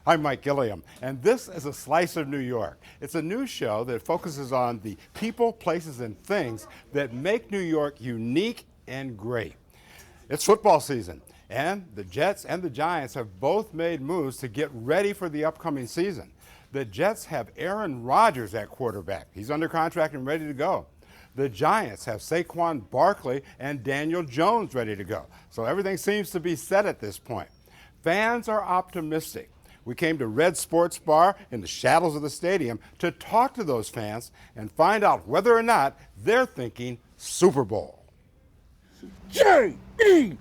I'm Mike Gilliam, and this is A Slice of New York. It's a news show that focuses on the people, places, and things that make New York unique and great. It's football season, and the Jets and the Giants have both made moves to get ready for the upcoming season. The Jets have Aaron Rodgers at quarterback. He's under contract and ready to go. The Giants have Saquon Barkley and Daniel Jones ready to go. So everything seems to be set at this point. Fans are optimistic. We came to Red Sports Bar in the shadows of the stadium to talk to those fans and find out whether or not they're thinking Super Bowl. J-E-T-S,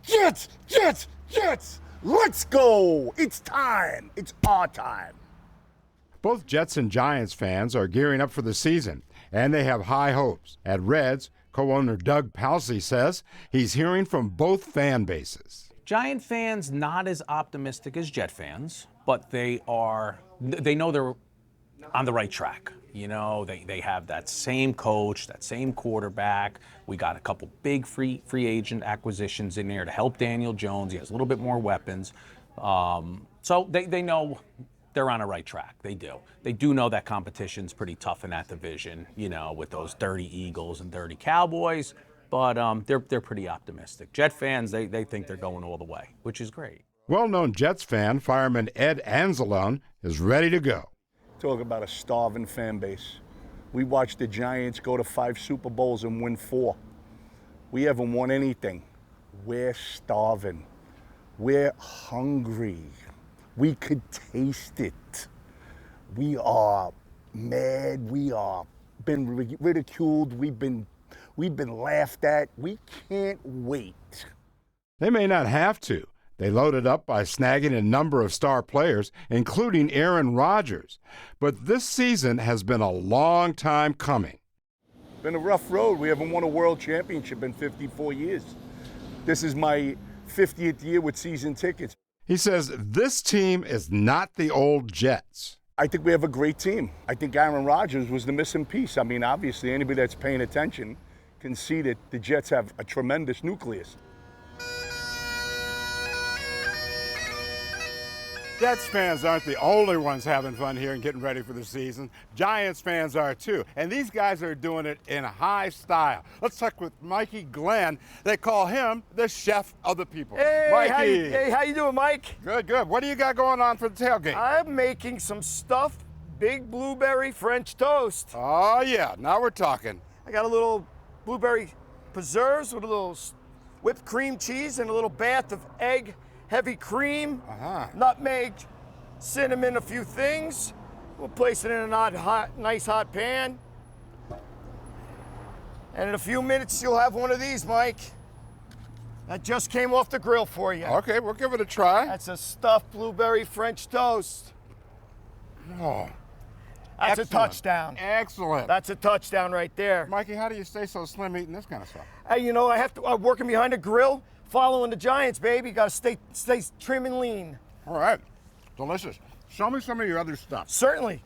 Jets, Jets, Jets. Let's go. It's time. It's our time. Both Jets and Giants fans are gearing up for the season, and they have high hopes. At Reds, co-owner Doug Palsi says he's hearing from both fan bases. Giant fans not as optimistic as Jet fans, but they know they're on the right track. You know, they have that same coach, that same quarterback. We got a couple big free agent acquisitions in there to help Daniel Jones. He has a little bit more weapons. So they know they're on the right track. They do. They do know that competition's pretty tough in that division, you know, with those dirty Eagles and dirty Cowboys. But they're pretty optimistic. Jet fans, they think they're going all the way, which is great. Well-known Jets fan, Fireman Ed Anzalone, is ready to go. Talk about a starving fan base. We watched the Giants go to 5 Super Bowls and win 4. We haven't won anything. We're starving. We're hungry. We could taste it. We are mad. We are been ridiculed. We've been laughed at. We can't wait. They may not have to. They loaded up by snagging a number of star players, including Aaron Rodgers. But this season has been a long time coming. Been a rough road. We haven't won a world championship in 54 years. This is my 50th year with season tickets. He says this team is not the old Jets. I think we have a great team. I think Aaron Rodgers was the missing piece. I mean, obviously, anybody that's paying attention can see that the Jets have a tremendous nucleus. Jets fans aren't the only ones having fun here and getting ready for the season. Giants fans are too, and these guys are doing it in high style. Let's talk with Mikey Glynn. They call him the chef of the people. Hey, Mikey. how you doing, Mike? Good, good. What do you got going on for the tailgate? I'm making some stuffed big blueberry French toast. Oh, yeah. Now we're talking. I got a little blueberry preserves with a little whipped cream cheese and a little bath of egg, heavy cream, nutmeg, cinnamon, a few things. We'll place it in a nice hot pan. And in a few minutes, you'll have one of these, Mike. That just came off the grill for you. Okay, we'll give it a try. That's a stuffed blueberry French toast. Oh, That's excellent. a touchdown. Excellent. That's a touchdown right there. Mikey, how do you stay so slim eating this kind of stuff? Hey, you know, I'm working behind a grill, following the Giants, baby. Got to stay trim and lean. All right. Delicious. Show me some of your other stuff. Certainly.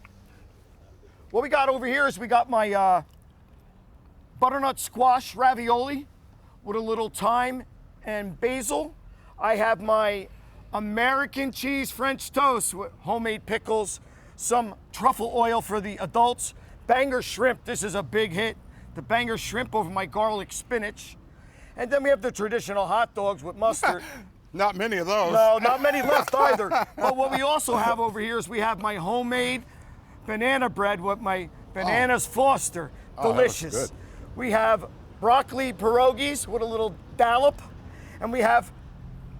What we got over here is we got my butternut squash ravioli with a little thyme and basil. I have my American cheese French toast with homemade pickles, some truffle oil for the adults, banger shrimp. This is a big hit. The banger shrimp over my garlic spinach. And then we have the traditional hot dogs with mustard. Not many of those. No, not many left either. But what we also have over here is we have my homemade banana bread with my bananas Foster. Delicious. That looks good. We have broccoli pierogies with a little dollop. And we have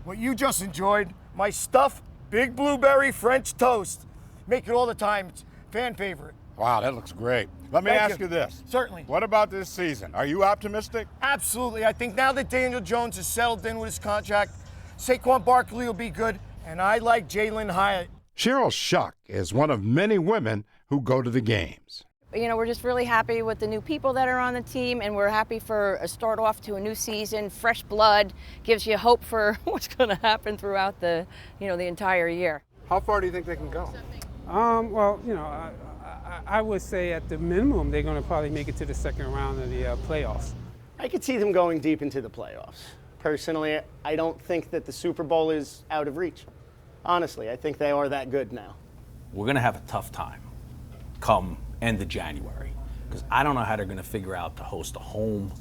what you just enjoyed, my stuffed big blueberry French toast. Make it all the time. It's fan favorite. Wow, that looks great. Let me ask you this. Certainly. What about this season? Are you optimistic? Absolutely. I think now that Daniel Jones is settled in with his contract, Saquon Barkley will be good, and I like Jalen Hyatt. Cheryl Schuck is one of many women who go to the games. we're just really happy with the new people that are on the team, and we're happy for a start off to a new season. Fresh blood gives you hope for what's going to happen throughout the entire year. How far do you think they can go? Well, I would say at the minimum they're going to probably make it to the second round of the playoffs. I could see them going deep into the playoffs. Personally, I don't think that the Super Bowl is out of reach. Honestly, I think they are that good now. We're going to have a tough time come end of January, because I don't know how they're going to figure out to host a home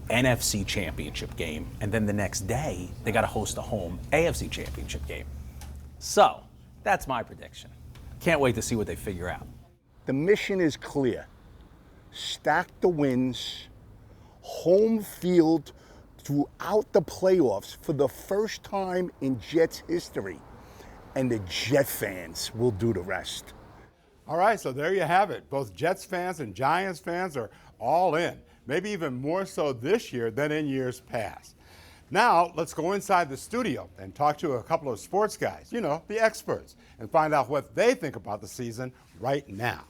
NFC championship game, and then the next day they got to host a home AFC championship game. So that's my prediction. Can't wait to see what they figure out. The mission is clear. Stack the wins, home field throughout the playoffs for the first time in Jets history. And the Jet fans will do the rest. All right, so there you have it. Both Jets fans and Giants fans are all in, maybe even more so this year than in years past. Now, let's go inside the studio and talk to a couple of sports guys, the experts, and find out what they think about the season right now.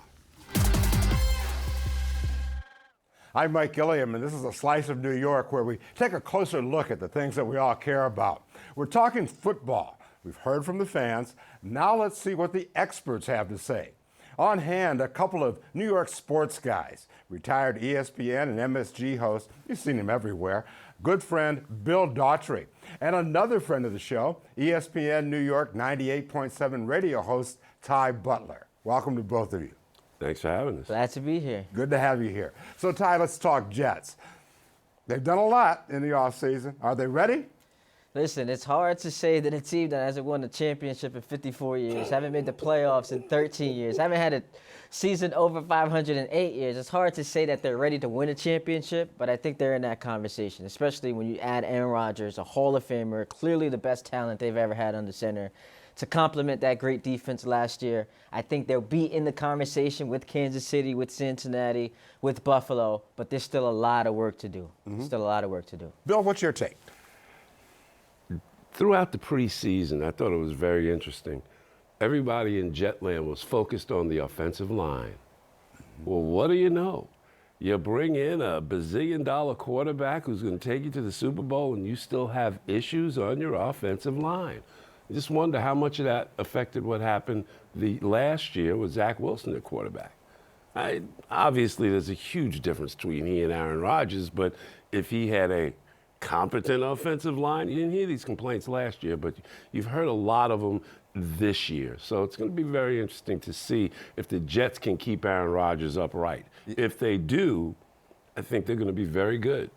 I'm Mike Gilliam, and this is a slice of New York where we take a closer look at the things that we all care about. We're talking football. We've heard from the fans. Now let's see what the experts have to say. On hand, a couple of New York sports guys, retired ESPN and MSG host, you've seen him everywhere, good friend Bill Daughtry, and another friend of the show, ESPN New York 98.7 radio host Ty Butler. Welcome to both of you. Thanks for having us. Glad to be here. Good to have you here. So Ty, let's talk Jets. They've done a lot in the offseason. Are they ready? Listen, it's hard to say that a team that hasn't won the championship in 54 years, haven't made the playoffs in 13 years, haven't had a season over 500 in 8 years, it's hard to say that they're ready to win a championship, but I think they're in that conversation, especially when you add Aaron Rodgers, a Hall of Famer, clearly the best talent they've ever had under center, to complement that great defense last year. I think they'll be in the conversation with Kansas City, with Cincinnati, with Buffalo, but there's still a lot of work to do. Still a lot of work to do. Bill, what's your take? Throughout the preseason, I thought it was very interesting. Everybody in Jetland was focused on the offensive line. Well, what do you know? You bring in a bazillion-dollar quarterback who's going to take you to the Super Bowl, and you still have issues on your offensive line. I just wonder how much of that affected what happened the last year with Zach Wilson at quarterback. Obviously, there's a huge difference between he and Aaron Rodgers, but if he had a competent offensive line, you didn't hear these complaints last year, but you've heard a lot of them this year. So it's going to be very interesting to see if the Jets can keep Aaron Rodgers upright. If they do, I think they're going to be very good.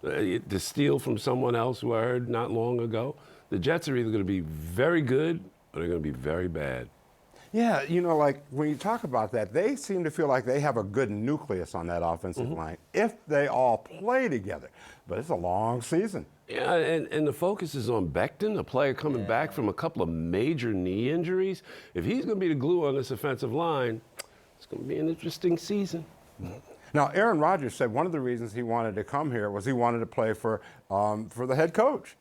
To steal from someone else who I heard not long ago, the Jets are either going to be very good or they're going to be very bad. Yeah, like when you talk about that, they seem to feel like they have a good nucleus on that offensive line if they all play together. But it's a long season. Yeah, and the focus is on Becton, a player coming back from a couple of major knee injuries. If he's going to be the glue on this offensive line, it's going to be an interesting season. Now, Aaron Rodgers said one of the reasons he wanted to come here was he wanted to play for the head coach,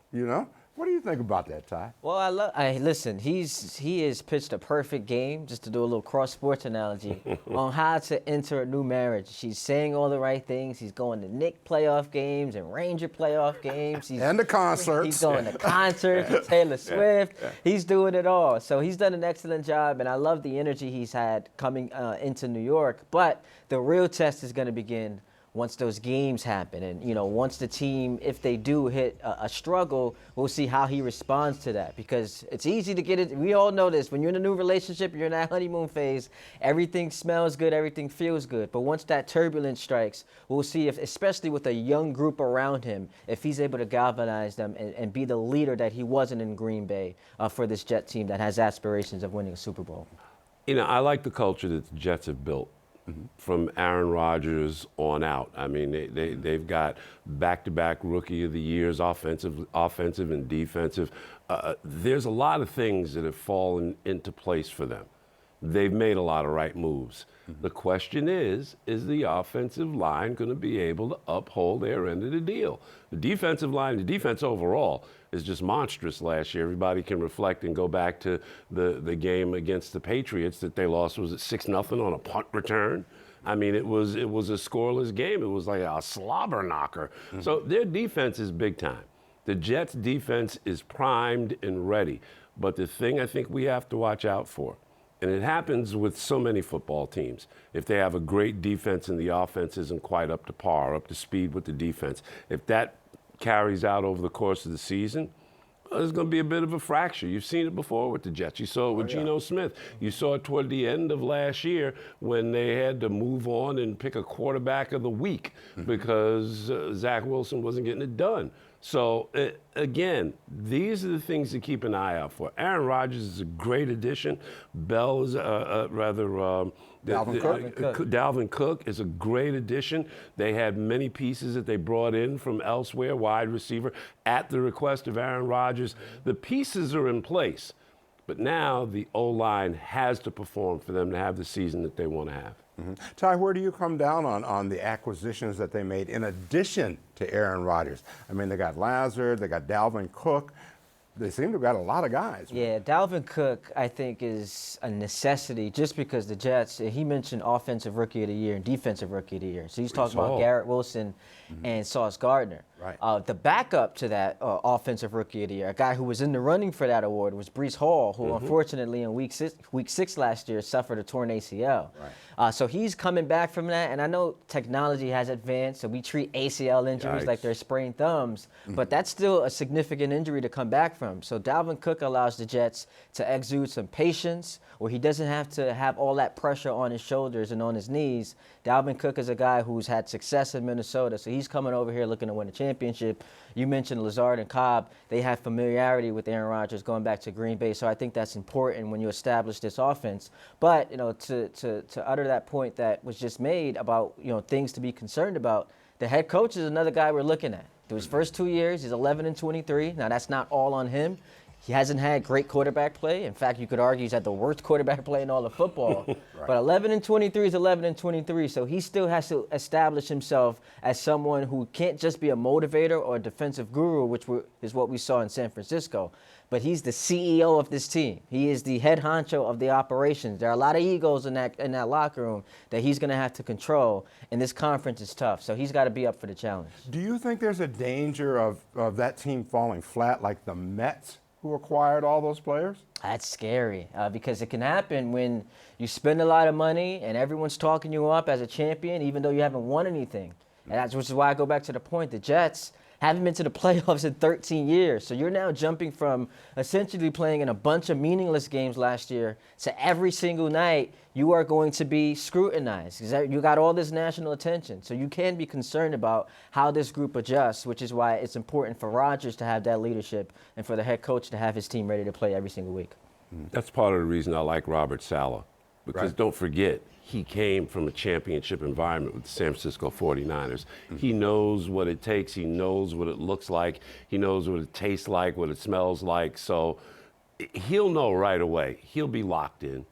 What do you think about that, Ty? Well, listen, he has pitched a perfect game, just to do a little cross-sports analogy, on how to enter a new marriage. He's saying all the right things. He's going to Knicks playoff games and Ranger playoff games. And the concerts. He's going to concerts with Taylor Swift. He's doing it all. So he's done an excellent job, and I love the energy he's had coming into New York. But the real test is going to begin once those games happen. And, once the team, if they do hit a struggle, we'll see how he responds to that. Because it's easy to get it. We all know this. When you're in a new relationship, you're in that honeymoon phase, everything smells good, everything feels good. But once that turbulence strikes, we'll see if, especially with a young group around him, if he's able to galvanize them and be the leader that he wasn't in Green Bay for this Jet team that has aspirations of winning a Super Bowl. I like the culture that the Jets have built. From Aaron Rodgers on out. I mean, they've got back-to-back Rookie of the Years, offensive and defensive. There's a lot of things that have fallen into place for them. They've made a lot of right moves. The question is the offensive line going to be able to uphold their end of the deal? The defensive line, the defense overall, is just monstrous last year. Everybody can reflect and go back to the game against the Patriots that they lost, was it 6-0 on a punt return? I mean, it was a scoreless game. It was like a slobber knocker. So their defense is big time. The Jets' defense is primed and ready. But the thing I think we have to watch out for, and it happens with so many football teams, if they have a great defense and the offense isn't quite up to par, up to speed with the defense, if that carries out over the course of the season, there's going to be a bit of a fracture. You've seen it before with the Jets. You saw it with Geno Smith. You saw it toward the end of last year when they had to move on and pick a quarterback of the week because Zach Wilson wasn't getting it done. So, again, these are the things to keep an eye out for. Aaron Rodgers is a great addition. Bell is Dalvin Cook is a great addition. They had many pieces that they brought in from elsewhere, wide receiver, at the request of Aaron Rodgers. The pieces are in place, but now the O-line has to perform for them to have the season that they want to have. Ty, where do you come down on the acquisitions that they made in addition to Aaron Rodgers? I mean, they got Lazard, they got Dalvin Cook. They seem to have got a lot of guys. Yeah, Dalvin Cook, I think, is a necessity just because the Jets, he mentioned offensive rookie of the year and defensive rookie of the year. So he's talking about Garrett Wilson and Sauce Gardner. Right. The backup to that offensive rookie of the year, a guy who was in the running for that award, was Breece Hall, who unfortunately in week six last year suffered a torn ACL. Right. So he's coming back from that, and I know technology has advanced, so we treat ACL injuries like they're sprained thumbs, but that's still a significant injury to come back from. So Dalvin Cook allows the Jets to exude some patience, where he doesn't have to have all that pressure on his shoulders and on his knees. Dalvin Cook is a guy who's had success in Minnesota, so he's coming over here looking to win a championship. You mentioned Lazard and Cobb. They have familiarity with Aaron Rodgers going back to Green Bay, so I think that's important when you establish this offense. But, you know, to utter that point that was just made about, you know, things to be concerned about, the head coach is another guy we're looking at. Through his first 2 years, he's 11-23. Now, that's not all on him. He hasn't had great quarterback play. In fact, you could argue he's had the worst quarterback play in all of football. But 11-23 is 11-23, so he still has to establish himself as someone who can't just be a motivator or a defensive guru, which is what we saw in San Francisco. But he's the CEO of this team. He is the head honcho of the operations. There are a lot of egos in that locker room that he's going to have to control, and this conference is tough. So he's got to be up for the challenge. Do you think there's a danger of that team falling flat like the Mets, who acquired all those players? That's scary because it can happen when you spend a lot of money and everyone's talking you up as a champion, even though you haven't won anything. And which is why I go back to the point. The Jets haven't been to the playoffs in 13 years. So you're now jumping from essentially playing in a bunch of meaningless games last year to every single night you are going to be scrutinized. You got all this national attention. So you can be concerned about how this group adjusts, which is why it's important for Rodgers to have that leadership and for the head coach to have his team ready to play every single week. That's part of the reason I like Robert Saleh, because don't forget, he came from a championship environment with the San Francisco 49ers. He knows what it takes. He knows what it looks like. He knows what it tastes like, what it smells like. So he'll know right away. He'll be locked in.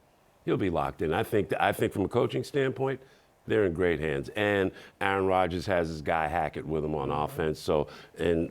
He'll be locked in. I think from a coaching standpoint, they're in great hands. And Aaron Rodgers has his guy Hackett with him on offense. So, and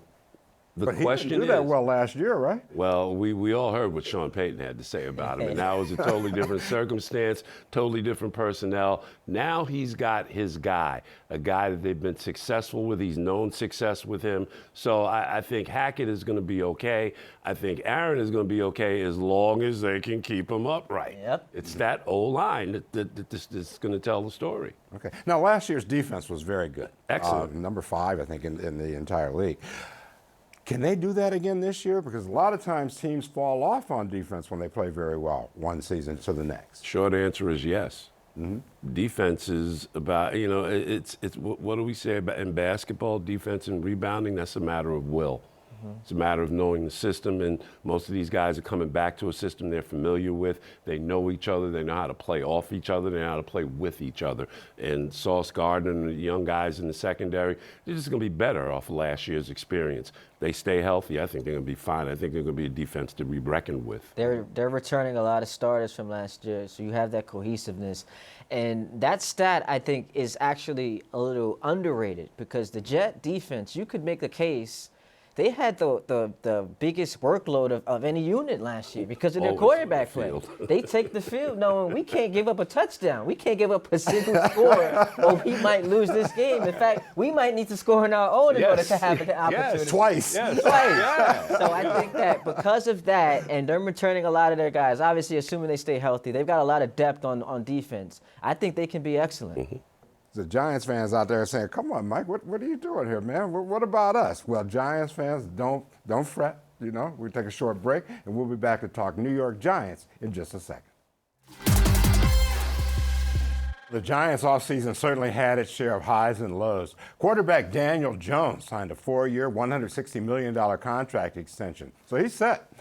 the question is, he didn't do that well last year, right? Well, we all heard what Sean Payton had to say about him, and that was a totally different circumstance, totally different personnel. Now he's got his guy, a guy that they've been successful with. He's known success with him. So I think Hackett is going to be okay. I think Aaron is going to be okay as long as they can keep him upright. Yep. It's that O-line that's going to tell the story. Okay. Now, last year's defense was very good. Excellent. Number 5, I think, in the entire league. Can they do that again this year? Because a lot of times teams fall off on defense when they play very well one season to the next. Short answer is yes. Defense is about, you know, it's what do we say about in basketball? Defense and rebounding, that's a matter of will. It's a matter of knowing the system, and most of these guys are coming back to a system they're familiar with. They know each other. They know how to play off each other. They know how to play with each other. And Sauce Gardner and the young guys in the secondary, they're just going to be better off of last year's experience. They stay healthy, I think they're going to be fine. I think they're going to be a defense to be reckoned with. They're returning a lot of starters from last year, so you have that cohesiveness. And that stat, I think, is actually a little underrated because the Jet defense, you could make the case they had the biggest workload of any unit last year because of their Always quarterback on the play. field. They take the field knowing we can't give up a touchdown. We can't give up a single score or we might lose this game. In fact, we might need to score on our own in order to have the opportunity. Twice. Twice. So I think that because of that, and they're returning a lot of their guys, obviously assuming they stay healthy, they've got a lot of depth on defense. I think they can be excellent. The Giants fans out there saying, "Come on, Mike, what are you doing here, man? What about us?" Well, Giants fans, don't fret. You know, we'll take a short break, and we'll be back to talk New York Giants in just a second. The Giants offseason certainly had its share of highs and lows. Quarterback Daniel Jones signed a 4-year, $160 million contract extension, so he's set.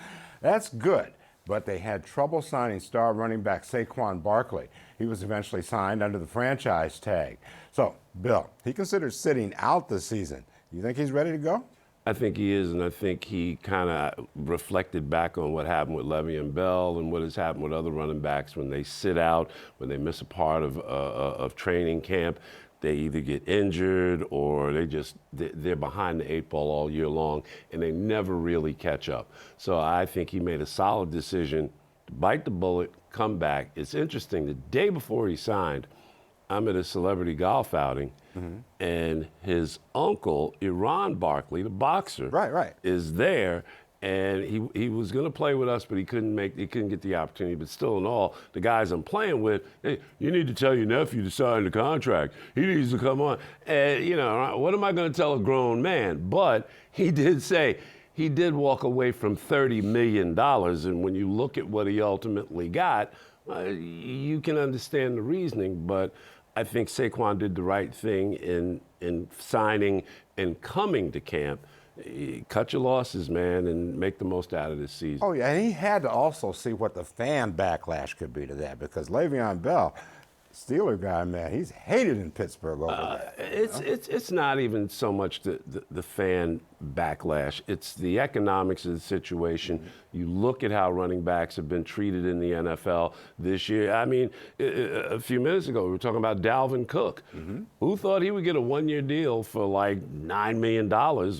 That's good, but they had trouble signing star running back Saquon Barkley. He was eventually signed under the franchise tag. So, Bill, he considers sitting out the season. You think he's ready to go? I think he is, and I think he kind of reflected back on what happened with Le'Veon Bell and what has happened with other running backs when they sit out, when they miss a part of training camp. They either get injured or they're behind the 8 ball all year long, and they never really catch up. So I think he made a solid decision to bite the bullet, come back. It's interesting, the day before he signed, I'm at a celebrity golf outing, and his uncle, Iran Barkley, the boxer, is there, and he was going to play with us, but he couldn't get the opportunity. But still in all, the guys I'm playing with, hey, you need to tell your nephew to sign the contract. He needs to come on. And, you know, what am I going to tell a grown man? But he did say he did walk away from $30 million, and when you look at what he ultimately got, you can understand the reasoning, but I think Saquon did the right thing in signing and coming to camp. Cut your losses, man, and make the most out of this season. Oh, yeah, and he had to also see what the fan backlash could be to that, because Le'Veon Bell, Steeler guy, man, he's hated in Pittsburgh over that. It's not even so much the fan backlash. It's the economics of the situation. You look at how running backs have been treated in the NFL this year. I mean, a few minutes ago, we were talking about Dalvin Cook. Who thought he would get a 1-year deal for like $9 million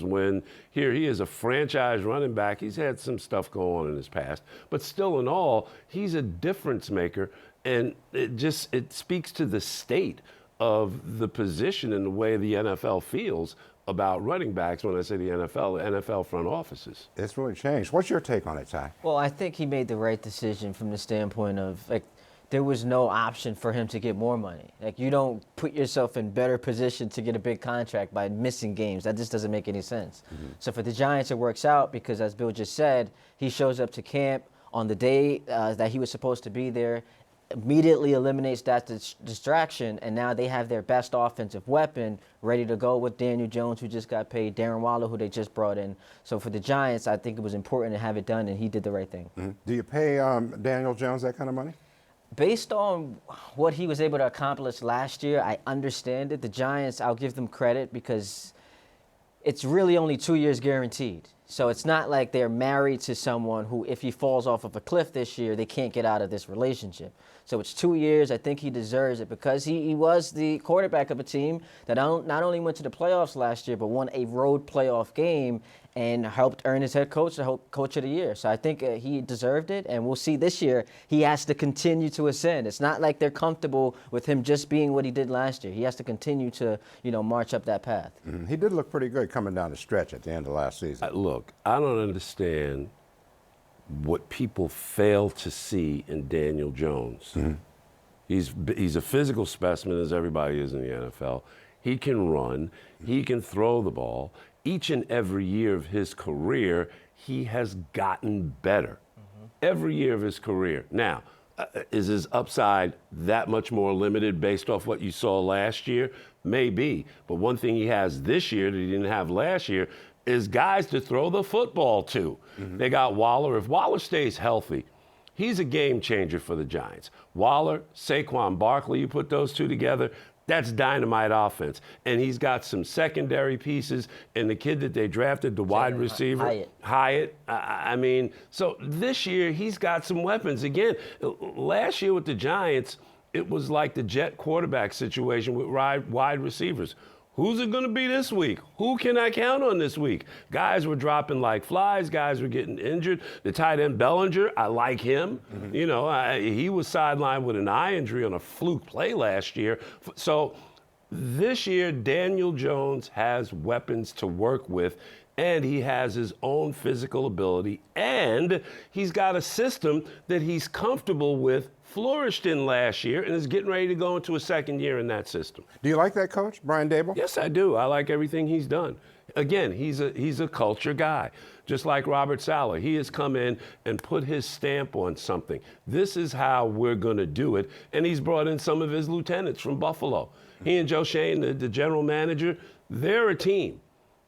when here he is a franchise running back? He's had some stuff go on in his past, but still in all, he's a difference maker. And it speaks to the state of the position and the way the NFL feels about running backs. When I say the NFL front offices. It's really changed. What's your take on it, Ty? Well, I think he made the right decision from the standpoint of, like, there was no option for him to get more money. Like, you don't put yourself in better position to get a big contract by missing games. That just doesn't make any sense. So for the Giants, it works out because, as Bill just said, he shows up to camp on the day that he was supposed to be there, immediately eliminates that distraction, and now they have their best offensive weapon ready to go with Daniel Jones, who just got paid, Darren Waller, who they just brought in. So for the Giants, I think it was important to have it done, and he did the right thing. Do you pay Daniel Jones that kind of money? Based on what he was able to accomplish last year, I understand it. The Giants, I'll give them credit because it's really only 2 years guaranteed. So it's not like they're married to someone who, if he falls off of a cliff this year, they can't get out of this relationship. So it's 2 years. I think he deserves it because he was the quarterback of a team that not only went to the playoffs last year, but won a road playoff game and helped earn his head coach the coach of the year. So I think he deserved it, and we'll see this year he has to continue to ascend. It's not like they're comfortable with him just being what he did last year. He has to continue to, march up that path. He did look pretty good coming down the stretch at the end of last season. Look, I don't understand what people fail to see in Daniel Jones. He's a physical specimen, as everybody is in the NFL. He can run. He can throw the ball. Each and every year of his career, he has gotten better. Every year of his career. Now, is his upside that much more limited based off what you saw last year? Maybe. But one thing he has this year that he didn't have last year is guys to throw the football to. They got Waller. If Waller stays healthy, he's a game changer for the Giants. Waller, Saquon Barkley, you put those two together, that's dynamite offense. And he's got some secondary pieces. And the kid that they drafted, the wide receiver, Hyatt. I mean, so this year he's got some weapons. Again, last year with the Giants, it was like the Jet quarterback situation with wide receivers. Who's it going to be this week? Who can I count on this week? Guys were dropping like flies. Guys were getting injured. The tight end Bellinger, I like him. You know, he was sidelined with an eye injury on a fluke play last year. So this year, Daniel Jones has weapons to work with, and he has his own physical ability, and he's got a system that he's comfortable with, flourished in last year, and is getting ready to go into a second year in that system. Do you like that coach, Brian Dable? Yes, I do. I like everything he's done. Again, he's a culture guy, just like Robert Saleh. He has come in and put his stamp on something. This is how we're going to do it, and he's brought in some of his lieutenants from Buffalo. He and Joe Shane, the general manager, they're a team.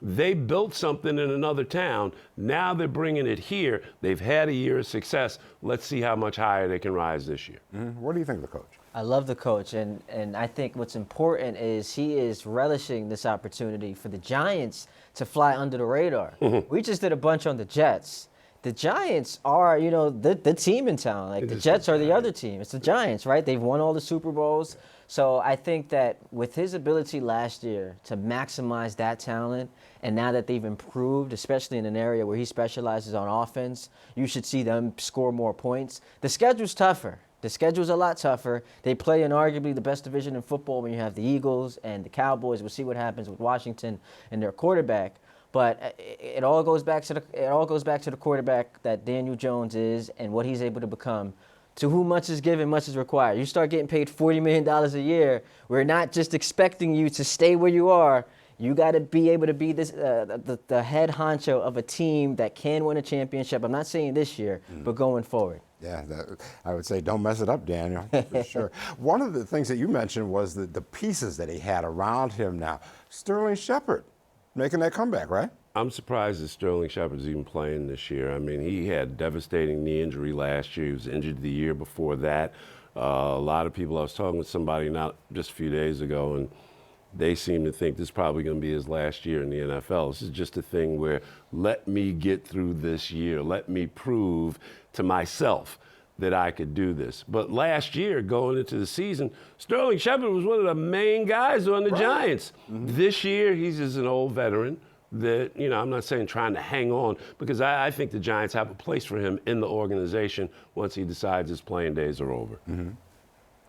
They built something in another town. Now they're bringing it here. They've had a year of success. Let's see how much higher they can rise this year. What do you think of the coach? I love the coach, and I think what's important is he is relishing this opportunity for the Giants to fly under the radar. We just did a bunch on the Jets. The Giants are, you know, the team in town. Like, the Jets are the other team. It's the Giants, right? They've won all the Super Bowls. So I think that with his ability last year to maximize that talent, and now that they've improved, especially in an area where he specializes on offense, you should see them score more points. The schedule's tougher. The schedule's a lot tougher. They play in arguably the best division in football when you have the Eagles and the Cowboys. We'll see what happens with Washington and their quarterback. But it all goes back to the quarterback that Daniel Jones is and what he's able to become. To whom much is given, much is required. You start getting paid $40 million a year. We're not just expecting you to stay where you are. You got to be able to be this the head honcho of a team that can win a championship. I'm not saying this year, but going forward. Yeah, I would say don't mess it up, Daniel, for sure. One of the things that you mentioned was the pieces that he had around him now. Sterling Shepard making that comeback, right? I'm surprised that Sterling Shepard's even playing this year. I mean, he had devastating knee injury last year. He was injured the year before that. A lot of people, I was talking with somebody not just a few days ago, and they seem to think this is probably going to be his last year in the NFL. This is just a thing where let me get through this year. Let me prove to myself that I could do this. But last year, going into the season, Sterling Shepard was one of the main guys on the Giants. This year, he's just an old veteran that, you know, I'm not saying trying to hang on, because I think the Giants have a place for him in the organization once he decides his playing days are over.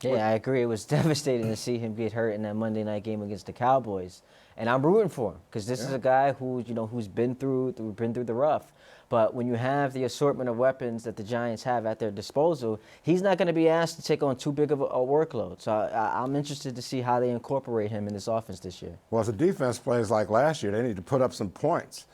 Yeah, I agree. It was devastating to see him get hurt in that Monday night game against the Cowboys. And I'm rooting for him because this is a guy who, you know, who's been through the rough. But when you have the assortment of weapons that the Giants have at their disposal, he's not going to be asked to take on too big of a workload. So I'm interested to see how they incorporate him in this offense this year. Well, if the defense plays like last year, they need to put up some points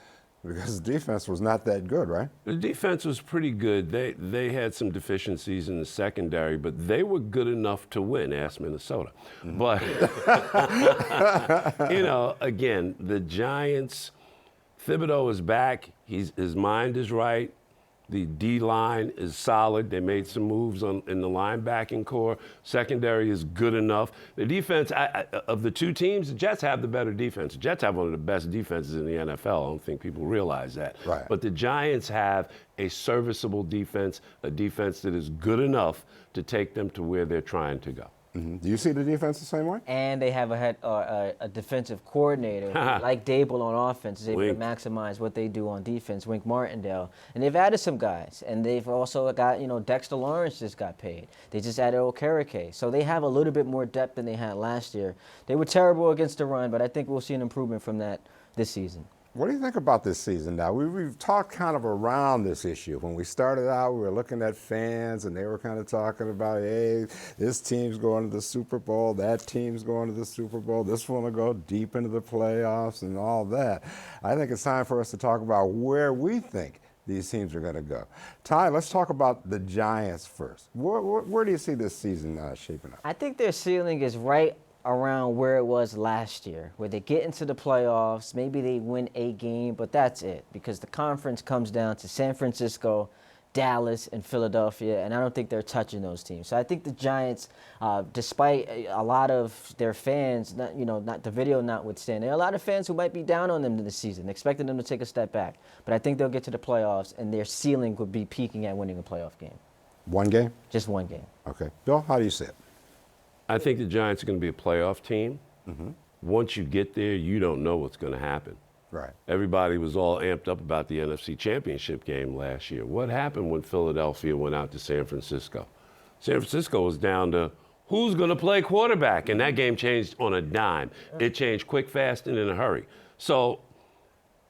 because the defense was not that good, right? The defense was pretty good. They had some deficiencies in the secondary, but they were good enough to win. Ask Minnesota. But, you know, again, the Giants, Thibodeau is back. His mind is right. The D-line is solid. They made some moves in the linebacking core. Secondary is good enough. The defense, of the two teams, the Jets have the better defense. The Jets have one of the best defenses in the NFL. I don't think people realize that. Right. But the Giants have a serviceable defense, a defense that is good enough to take them to where they're trying to go. Do you see the defense the same way? And they have a defensive coordinator like Dable on offense is able to maximize what they do on defense, Wink Martindale. And they've added some guys. And they've also got, you know, Dexter Lawrence just got paid. They just added Okereke. So they have a little bit more depth than they had last year. They were terrible against the run, but I think we'll see an improvement from that this season. What do you think about this season now? We've talked kind of around this issue. When we started out, we were looking at fans, and they were kind of talking about, hey, this team's going to the Super Bowl, that team's going to the Super Bowl, this one will go deep into the playoffs and all that. I think it's time for us to talk about where we think these teams are going to go. Ty, let's talk about the Giants first. Where do you see this season shaping up? I think their ceiling is right around where it was last year, where they get into the playoffs, maybe they win a game, but that's it, because the conference comes down to San Francisco, Dallas, and Philadelphia, and I don't think they're touching those teams. So I think the Giants, despite a lot of their fans, not the video notwithstanding, there are a lot of fans who might be down on them this season, expecting them to take a step back. But I think they'll get to the playoffs, and their ceiling would be peaking at winning a playoff game. One game? Just one game. Okay. Bill, how do you see it? I think the Giants are going to be a playoff team. once you get there, you don't know what's going to happen. Right. Everybody was all amped up about the NFC Championship game last year. What happened when Philadelphia went out to San Francisco? San Francisco was down to who's going to play quarterback, and that game changed on a dime. It changed quick, fast, and in a hurry. So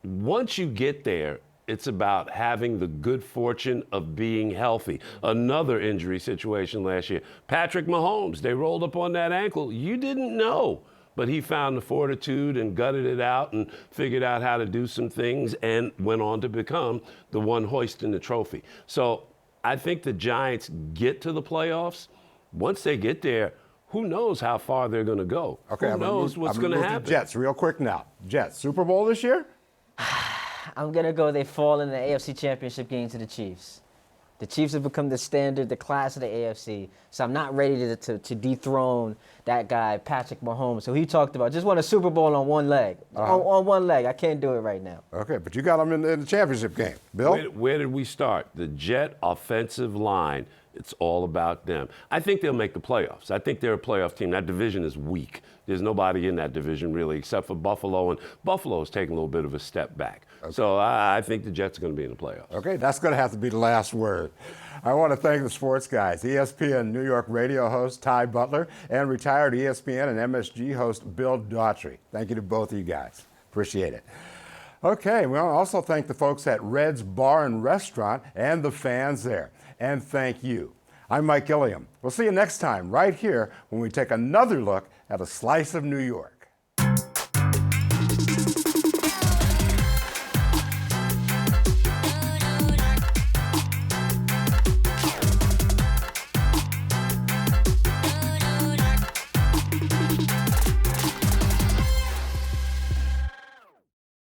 once you get there, it's about having the good fortune of being healthy. Another injury situation last year. Patrick Mahomes, they rolled up on that ankle. You didn't know, but he found the fortitude and gutted it out and figured out how to do some things and went on to become the one hoisting the trophy. So I think the Giants get to the playoffs. Once they get there, who knows how far they're going to go? Okay, who knows what's going to happen? Jets, real quick now. Jets, Super Bowl this year? I'm going to go they fall in the AFC Championship game to the Chiefs. The Chiefs have become the standard, the class of the AFC. So I'm not ready to dethrone that guy, Patrick Mahomes, who he talked about. Just won a Super Bowl on one leg. On one leg. I can't do it right now. Okay, but you got him in the championship game. Bill? Where did we start? The Jet offensive line. It's all about them. I think they'll make the playoffs. I think they're a playoff team. That division is weak. There's nobody in that division really except for Buffalo, and Buffalo's taking a little bit of a step back. Okay. So I think the Jets are going to be in the playoffs. Okay, that's going to have to be the last word. I want to thank the sports guys, ESPN New York radio host Ty Butler and retired ESPN and MSG host Bill Daughtry. Thank you to both of you guys. Appreciate it. Okay, we want to also thank the folks at Red's Bar and Restaurant and the fans there. And thank you. I'm Mike Gilliam. We'll see you next time right here when we take another look at a slice of New York.